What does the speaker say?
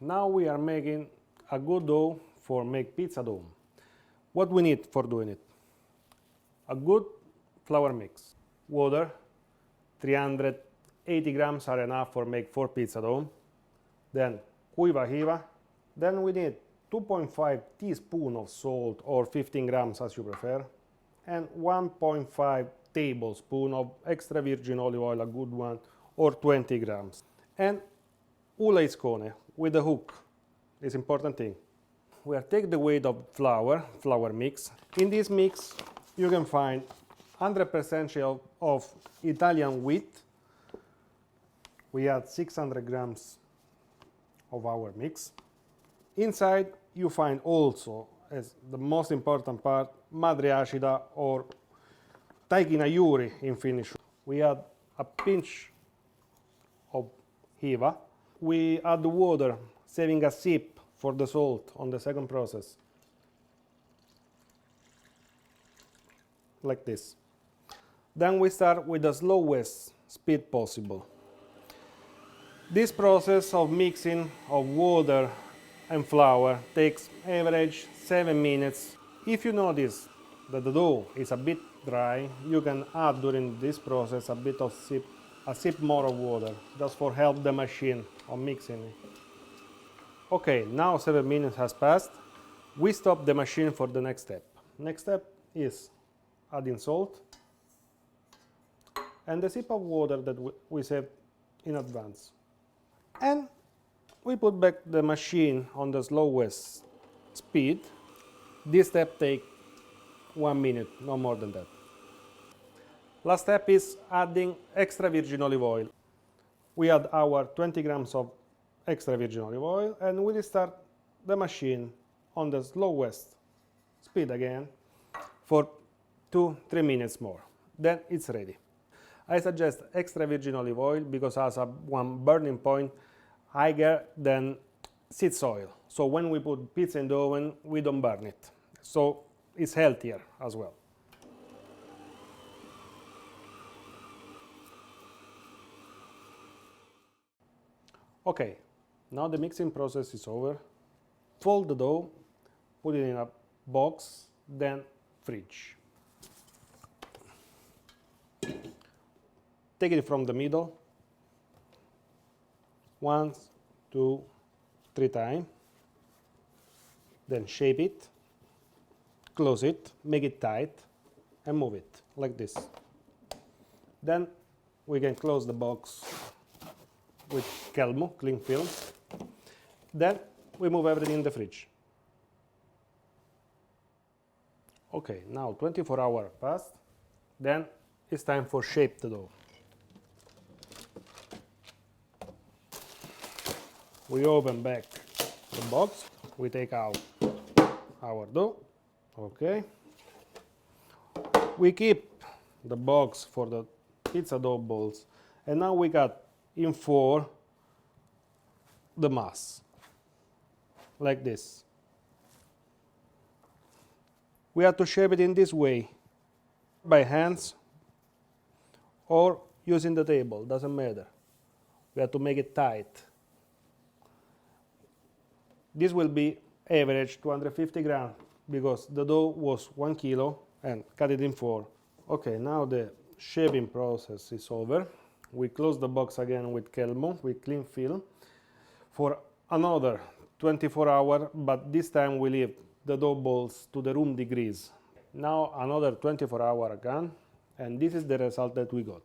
now we are making a good dough for make pizza dough. What we need for doing it? A good flour mix. Water, 380 grams are enough for make 4 pizza dough. Then kuiva hiiva. Then we need 2.5 teaspoon of salt or 15 grams as you prefer. And 1.5 tablespoon of extra virgin olive oil, a good one, or 20 grams. And uleiscone with the hook is important thing. We are take the weight of flour mix. In this mix you can find 100% of Italian wheat. We add 600 grams of our mix. Inside you find also, as the most important part, madre acida or taikinan juuri in Finnish. We add a pinch of hiiva. We add the water, saving a sip for the salt on the second process. Like this. Then we start with the slowest speed possible. This process of mixing of water and flour takes average 7 minutes. If you notice that the dough is a bit dry, you can add during this process a sip more of water, just for help the machine on mixing it. Okay, now 7 minutes has passed. We stop the machine for the next step. Next step is adding salt and the sip of water that we saved in advance. And we put back the machine on the slowest speed. This step takes 1 minute, no more than that. Last step is adding extra virgin olive oil. We add our 20 grams of extra virgin olive oil and we start the machine on the slowest speed again for 2-3 minutes more. Then it's ready. I suggest extra virgin olive oil because it has one burning point higher than seed oil. So when we put pizza in the oven, we don't burn it. So it's healthier as well. Okay, now the mixing process is over. Fold the dough, put it in a box, then fridge. Take it from the middle. 1, 2, 3 times. Then shape it, close it, make it tight, and move it like this. Then we can close the box with Kelmo, cling film. Then we move everything in the fridge. Okay, now 24 hours passed. Then it's time for shape the dough. We open back the box. We take out our dough. Okay. We keep the box for the pizza dough balls. And now we got in 4 the mass. Like this. We have to shape it in this way. By hands or using the table, doesn't matter. We have to make it tight. This will be average 250 grams because the dough was 1 kilo and cut it in 4. Okay, now the shaping process is over. We close the box again with Kelmo, with cling film, for another 24 hours, but this time we leave the dough balls to the room degrees. Now another 24 hours again, and this is the result that we got.